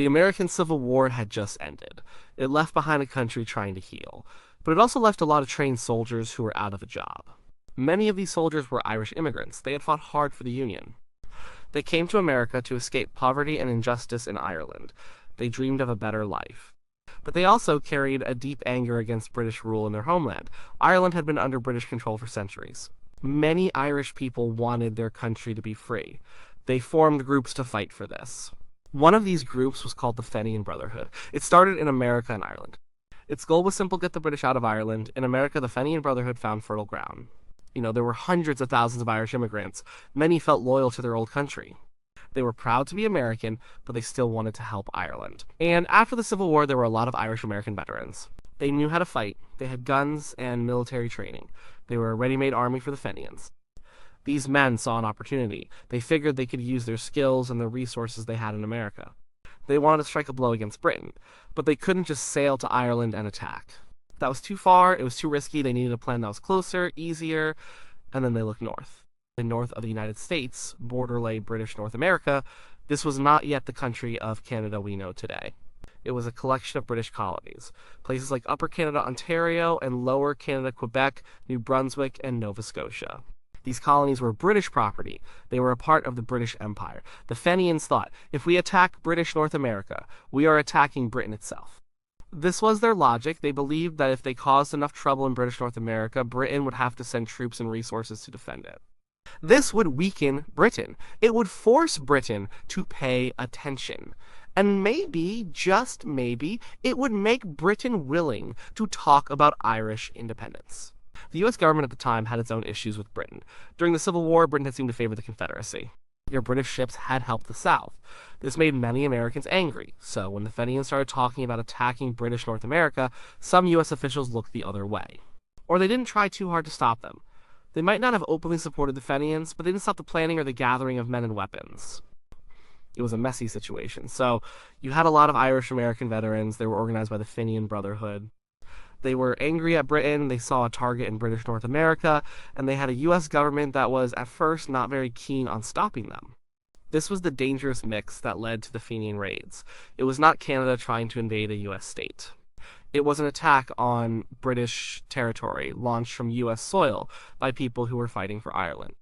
The American Civil War had just ended. It left behind a country trying to heal, but it also left a lot of trained soldiers who were out of a job. Many of these soldiers were Irish immigrants. They had fought hard for the Union. They came to America to escape poverty and injustice in Ireland. They dreamed of a better life. But they also carried a deep anger against British rule in their homeland. Ireland had been under British control for centuries. Many Irish people wanted their country to be free. They formed groups to fight for this. One of these groups was called the Fenian Brotherhood. It started in America and Ireland. Its goal was simple: get the British out of Ireland. In America, the Fenian Brotherhood found fertile ground. There were hundreds of thousands of Irish immigrants. Many felt loyal to their old country. They were proud to be American, but they still wanted to help Ireland. And after the Civil War, there were a lot of Irish American veterans. They knew how to fight. They had guns and military training. They were a ready-made army for the Fenians. These men saw an opportunity. They figured they could use their skills and the resources they had in America. They wanted to strike a blow against Britain, but they couldn't just sail to Ireland and attack. That was too far, it was too risky, they needed a plan that was closer, easier, and then they looked north. The north of the United States, border lay British North America. This was not yet the country of Canada we know today. It was a collection of British colonies, places like Upper Canada, Ontario, and Lower Canada, Quebec, New Brunswick, and Nova Scotia. These colonies were British property. They were a part of the British Empire. The Fenians thought, if we attack British North America, we are attacking Britain itself. This was their logic. They believed that if they caused enough trouble in British North America, Britain would have to send troops and resources to defend it. This would weaken Britain. It would force Britain to pay attention. And maybe, just maybe, it would make Britain willing to talk about Irish independence. The U.S. government at the time had its own issues with Britain. During the Civil War, Britain had seemed to favor the Confederacy. Your British ships had helped the South. This made many Americans angry, so when the Fenians started talking about attacking British North America, some U.S. officials looked the other way. Or they didn't try too hard to stop them. They might not have openly supported the Fenians, but they didn't stop the planning or the gathering of men and weapons. It was a messy situation. So you had a lot of Irish American veterans. They were organized by the Fenian Brotherhood. They were angry at Britain, they saw a target in British North America, and they had a U.S. government that was at first not very keen on stopping them. This was the dangerous mix that led to the Fenian raids. It was not Canada trying to invade a U.S. state. It was an attack on British territory launched from U.S. soil by people who were fighting for Ireland.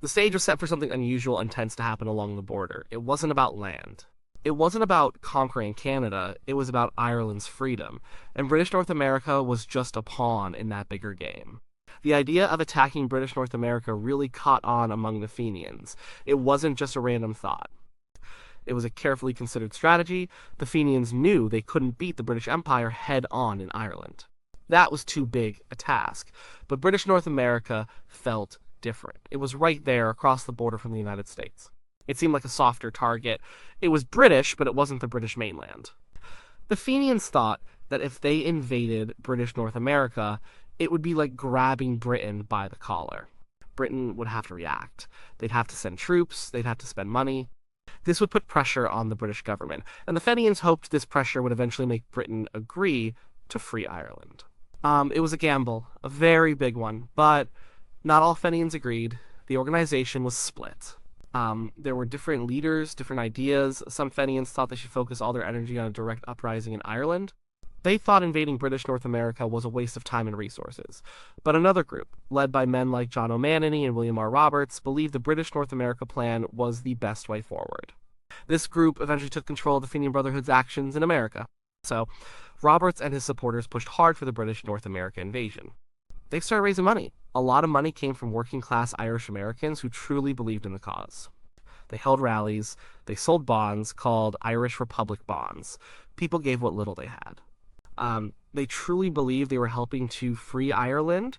The stage was set for something unusual and tense to happen along the border. It wasn't about land. It wasn't about conquering Canada, it was about Ireland's freedom, and British North America was just a pawn in that bigger game. The idea of attacking British North America really caught on among the Fenians. It wasn't just a random thought. It was a carefully considered strategy. The Fenians knew they couldn't beat the British Empire head-on in Ireland. That was too big a task, but British North America felt different. It was right there across the border from the United States. It seemed like a softer target. It was British, but it wasn't the British mainland. The Fenians thought that if they invaded British North America, it would be like grabbing Britain by the collar. Britain would have to react. They'd have to send troops, they'd have to spend money. This would put pressure on the British government, and the Fenians hoped this pressure would eventually make Britain agree to free Ireland. It was a gamble, a very big one, but not all Fenians agreed. The organization was split. There were different leaders, different ideas. Some Fenians thought they should focus all their energy on a direct uprising in Ireland. They thought invading British North America was a waste of time and resources. But another group, led by men like John O'Mahony and William R. Roberts, believed the British North America plan was the best way forward. This group eventually took control of the Fenian Brotherhood's actions in America. So, Roberts and his supporters pushed hard for the British North America invasion. They started raising money. A lot of money came from working-class Irish Americans who truly believed in the cause. They held rallies. They sold bonds called Irish Republic bonds. People gave what little they had. They truly believed they were helping to free Ireland.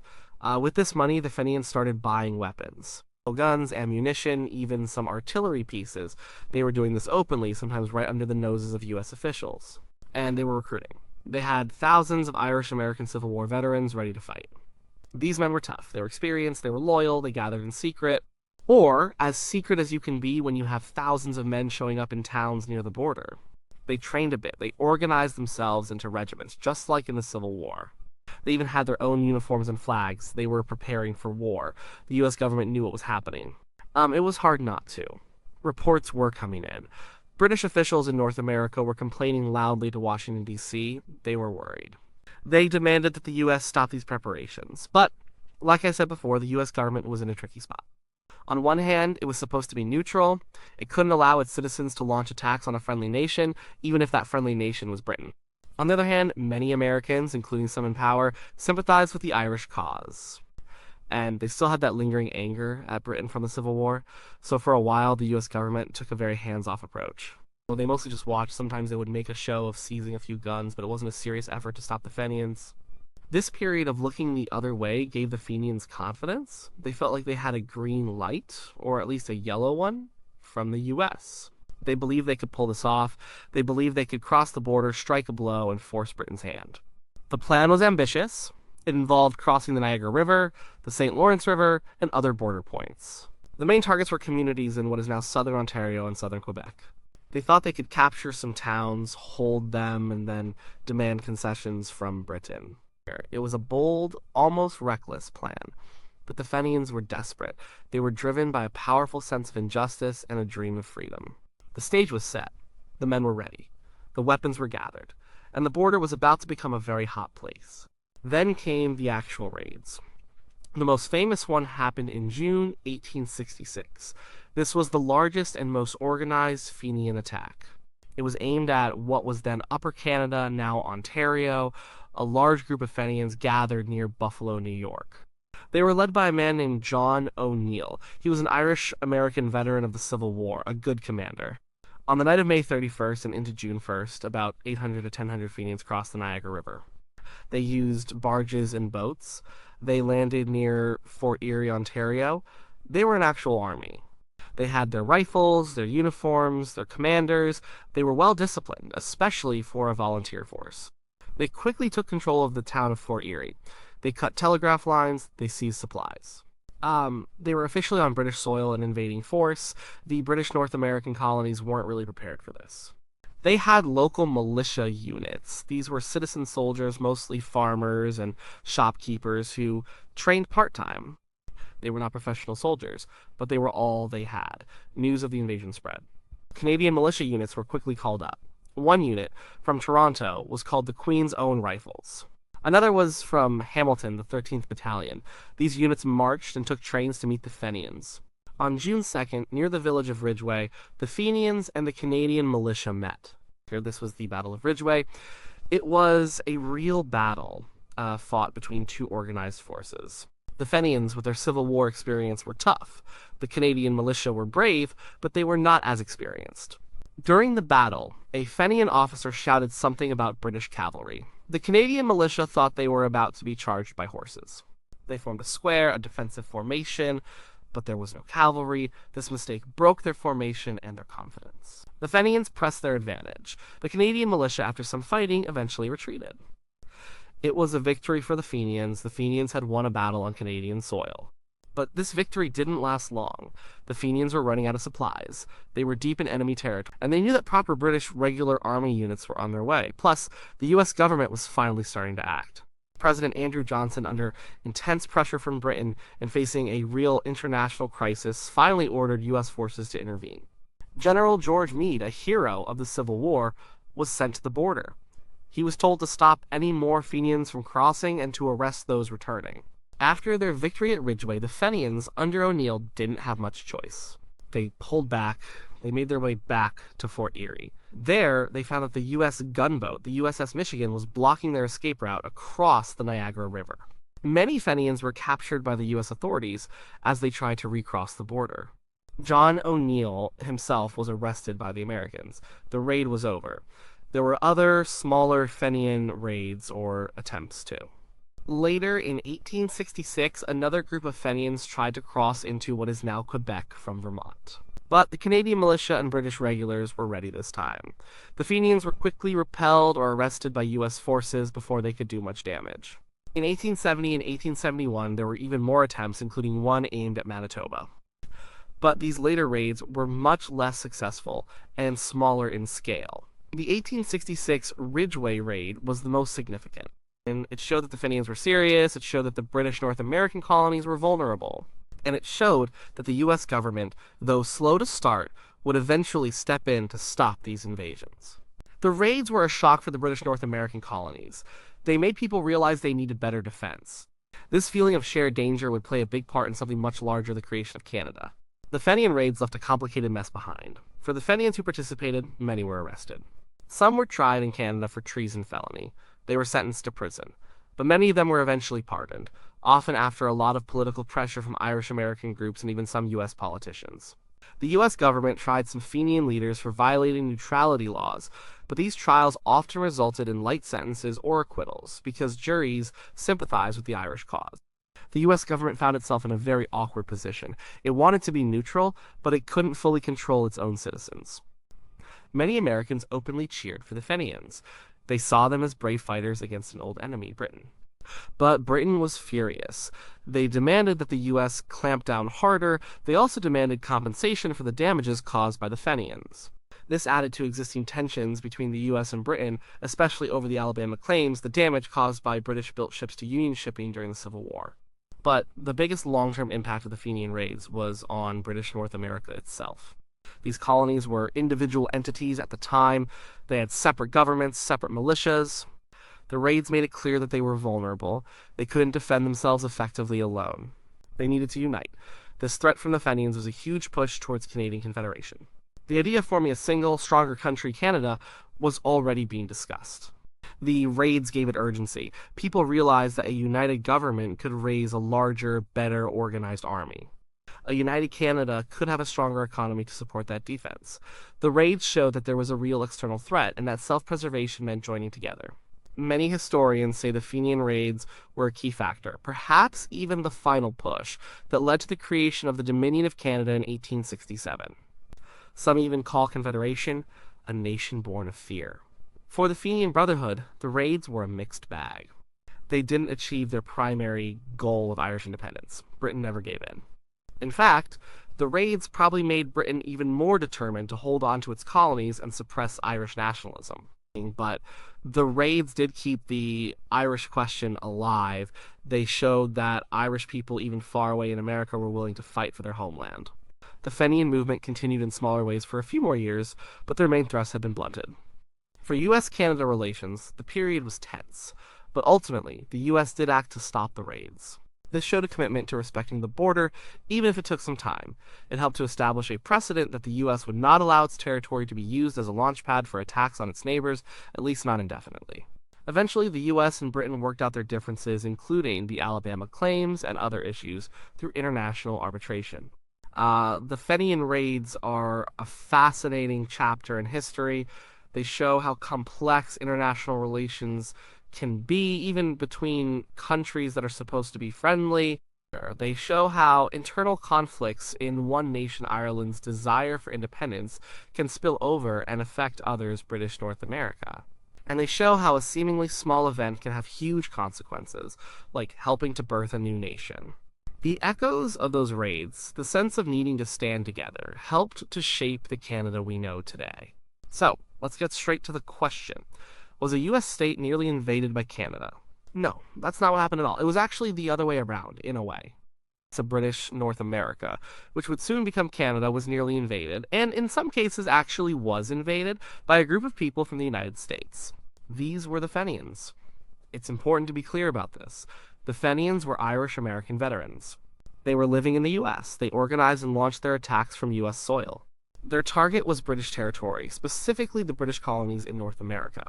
With this money, the Fenians started buying weapons. Guns, ammunition, even some artillery pieces. They were doing this openly, sometimes right under the noses of U.S. officials. And they were recruiting. They had thousands of Irish American Civil War veterans ready to fight. These men were tough. They were experienced, they were loyal, they gathered in secret. Or, as secret as you can be when you have thousands of men showing up in towns near the border. They trained a bit. They organized themselves into regiments, just like in the Civil War. They even had their own uniforms and flags. They were preparing for war. The U.S. government knew what was happening. It was hard not to. Reports were coming in. British officials in North America were complaining loudly to Washington, D.C. They were worried. They demanded that the U.S. stop these preparations. But, like I said before, the U.S. government was in a tricky spot. On one hand, it was supposed to be neutral. It couldn't allow its citizens to launch attacks on a friendly nation, even if that friendly nation was Britain. On the other hand, many Americans, including some in power, sympathized with the Irish cause. And they still had that lingering anger at Britain from the Civil War, so for a while the US government took a very hands-off approach. Well, they mostly just watched. Sometimes they would make a show of seizing a few guns, but it wasn't a serious effort to stop the Fenians. This period of looking the other way gave the Fenians confidence. They felt like they had a green light, or at least a yellow one, from the US. They believed they could pull this off. They believed they could cross the border, strike a blow, and force Britain's hand. The plan was ambitious. It involved crossing the Niagara River, the St. Lawrence River, and other border points. The main targets were communities in what is now southern Ontario and southern Quebec. They thought they could capture some towns, hold them, and then demand concessions from Britain. It was a bold, almost reckless plan, but the Fenians were desperate. They were driven by a powerful sense of injustice and a dream of freedom. The stage was set. The men were ready. The weapons were gathered, and the border was about to become a very hot place. Then came the actual raids. The most famous one happened in June 1866. This was the largest and most organized Fenian attack. It was aimed at what was then Upper Canada, now Ontario. A large group of Fenians gathered near Buffalo, New York. They were led by a man named John O'Neill. He was an Irish-American veteran of the Civil War, a good commander. On the night of May 31st and into June 1st, about 800 to 1,000 Fenians crossed the Niagara River. They used barges and boats. They landed near Fort Erie, Ontario. They were an actual army. They had their rifles, their uniforms, their commanders. They were well disciplined, especially for a volunteer force. They quickly took control of the town of Fort Erie. They cut telegraph lines. They seized supplies. They were officially on British soil and invading force. The British North American colonies weren't really prepared for this. They had local militia units. These were citizen soldiers, mostly farmers and shopkeepers who trained part-time. They were not professional soldiers, but they were all they had. News of the invasion spread. Canadian militia units were quickly called up. One unit, from Toronto, was called the Queen's Own Rifles. Another was from Hamilton, the 13th Battalion. These units marched and took trains to meet the Fenians. On June 2nd, near the village of Ridgeway, the Fenians and the Canadian militia met. This was the Battle of Ridgeway. It was a real battle fought between two organized forces. The Fenians, with their Civil War experience, were tough. The Canadian militia were brave, but they were not as experienced. During the battle, a Fenian officer shouted something about British cavalry. The Canadian militia thought they were about to be charged by horses. They formed a square, a defensive formation, but there was no cavalry. This mistake broke their formation and their confidence. The Fenians pressed their advantage. The Canadian militia, after some fighting, eventually retreated. It was a victory for the Fenians. The Fenians had won a battle on Canadian soil. But this victory didn't last long. The Fenians were running out of supplies. They were deep in enemy territory, and they knew that proper British regular army units were on their way. Plus, the U.S. government was finally starting to act. President Andrew Johnson, under intense pressure from Britain and facing a real international crisis, finally ordered U.S. forces to intervene. General George Meade, a hero of the Civil War, was sent to the border. He was told to stop any more Fenians from crossing and to arrest those returning. After their victory at Ridgeway, the Fenians, under O'Neill, didn't have much choice. They pulled back. They made their way back to Fort Erie. There, they found that the U.S. gunboat, the USS Michigan, was blocking their escape route across the Niagara River. Many Fenians were captured by the U.S. authorities as they tried to recross the border. John O'Neill himself was arrested by the Americans. The raid was over. There were other, smaller Fenian raids or attempts too. Later, in 1866, another group of Fenians tried to cross into what is now Quebec from Vermont. But the Canadian militia and British regulars were ready this time. The Fenians were quickly repelled or arrested by U.S. forces before they could do much damage. In 1870 and 1871, there were even more attempts, including one aimed at Manitoba. But these later raids were much less successful and smaller in scale. The 1866 Ridgeway raid was the most significant. And it showed that the Fenians were serious, it showed that the British North American colonies were vulnerable, and it showed that the U.S. government, though slow to start, would eventually step in to stop these invasions. The raids were a shock for the British North American colonies. They made people realize they needed better defense. This feeling of shared danger would play a big part in something much larger, the creation of Canada. The Fenian raids left a complicated mess behind. For the Fenians who participated, many were arrested. Some were tried in Canada for treason felony. They were sentenced to prison. But many of them were eventually pardoned, often after a lot of political pressure from Irish American groups and even some U.S. politicians. The U.S. government tried some Fenian leaders for violating neutrality laws, but these trials often resulted in light sentences or acquittals because juries sympathized with the Irish cause. The U.S. government found itself in a very awkward position. It wanted to be neutral, but it couldn't fully control its own citizens. Many Americans openly cheered for the Fenians. They saw them as brave fighters against an old enemy, Britain. But Britain was furious. They demanded that the U.S. clamp down harder. They also demanded compensation for the damages caused by the Fenians. This added to existing tensions between the U.S. and Britain, especially over the Alabama claims, the damage caused by British-built ships to Union shipping during the Civil War. But the biggest long-term impact of the Fenian raids was on British North America itself. These colonies were individual entities at the time. They had separate governments, separate militias. The raids made it clear that they were vulnerable. They couldn't defend themselves effectively alone. They needed to unite. This threat from the Fenians was a huge push towards Canadian Confederation. The idea of forming a single, stronger country, Canada, was already being discussed. The raids gave it urgency. People realized that a united government could raise a larger, better organized army. A united Canada could have a stronger economy to support that defense. The raids showed that there was a real external threat and that self-preservation meant joining together. Many historians say the Fenian raids were a key factor, perhaps even the final push, that led to the creation of the Dominion of Canada in 1867. Some even call Confederation a nation born of fear. For the Fenian Brotherhood, the raids were a mixed bag. They didn't achieve their primary goal of Irish independence. Britain never gave in. In fact, the raids probably made Britain even more determined to hold on to its colonies and suppress Irish nationalism. But the raids did keep the Irish question alive. They showed that Irish people, even far away in America, were willing to fight for their homeland. The Fenian movement continued in smaller ways for a few more years, but their main thrusts had been blunted. For U.S.-Canada relations, the period was tense, but ultimately, the U.S. did act to stop the raids. This showed a commitment to respecting the border, even if it took some time. It helped to establish a precedent that the U.S. would not allow its territory to be used as a launchpad for attacks on its neighbors, at least not indefinitely. Eventually, the U.S. and Britain worked out their differences, including the Alabama claims and other issues, through international arbitration. The Fenian raids are a fascinating chapter in history. They show how complex international relations can be, even between countries that are supposed to be friendly. They show how internal conflicts in one nation, Ireland's desire for independence, can spill over and affect others, British North America. And they show how a seemingly small event can have huge consequences, like helping to birth a new nation. The echoes of those raids, the sense of needing to stand together, helped to shape the Canada we know today. So, let's get straight to the question. Was a U.S. state nearly invaded by Canada? No, that's not what happened at all. It was actually the other way around, in a way. So British North America, which would soon become Canada, was nearly invaded, and in some cases actually was invaded, by a group of people from the United States. These were the Fenians. It's important to be clear about this. The Fenians were Irish-American veterans. They were living in the U.S. They organized and launched their attacks from U.S. soil. Their target was British territory, specifically the British colonies in North America.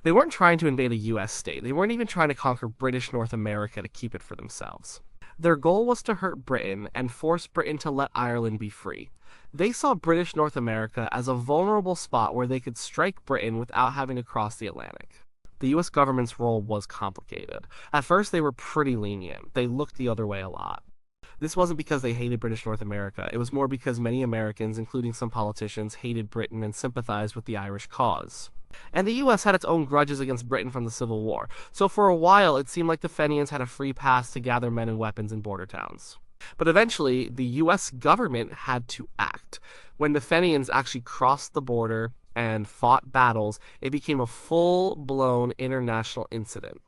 They weren't trying to invade a U.S. state. They weren't even trying to conquer British North America to keep it for themselves. Their goal was to hurt Britain and force Britain to let Ireland be free. They saw British North America as a vulnerable spot where they could strike Britain without having to cross the Atlantic. The U.S. government's role was complicated. At first, they were pretty lenient. They looked the other way a lot. This wasn't because they hated British North America. It was more because many Americans, including some politicians, hated Britain and sympathized with the Irish cause. And the U.S. had its own grudges against Britain from the Civil War, so for a while it seemed like the Fenians had a free pass to gather men and weapons in border towns. But eventually, the U.S. government had to act. When the Fenians actually crossed the border and fought battles, it became a full-blown international incident.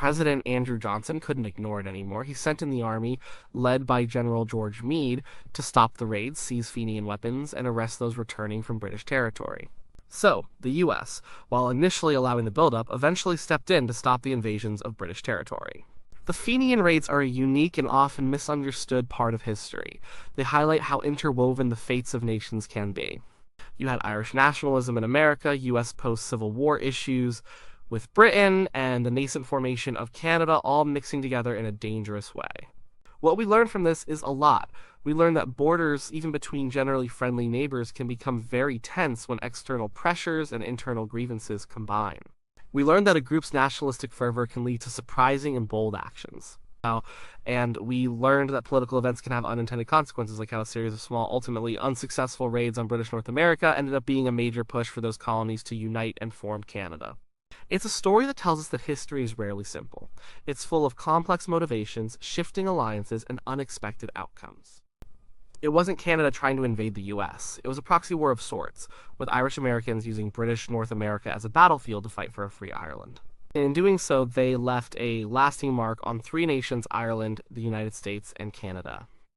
President Andrew Johnson couldn't ignore it anymore. He sent in the army, led by General George Meade, to stop the raids, seize Fenian weapons, and arrest those returning from British territory. So, the US, while initially allowing the buildup, eventually stepped in to stop the invasions of British territory. The Fenian raids are a unique and often misunderstood part of history. They highlight how interwoven the fates of nations can be. You had Irish nationalism in America, US post-Civil War issues with Britain, and the nascent formation of Canada all mixing together in a dangerous way. What we learn from this is a lot. We learn that borders, even between generally friendly neighbors, can become very tense when external pressures and internal grievances combine. We learn that a group's nationalistic fervor can lead to surprising and bold actions. And we learned that political events can have unintended consequences, like how a series of small, ultimately unsuccessful raids on British North America ended up being a major push for those colonies to unite and form Canada. It's a story that tells us that history is rarely simple. It's full of complex motivations, shifting alliances, and unexpected outcomes. It wasn't Canada trying to invade the US. It was a proxy war of sorts, with Irish Americans using British North America as a battlefield to fight for a free Ireland. In doing so, they left a lasting mark on three nations: Ireland, the United States, and Canada.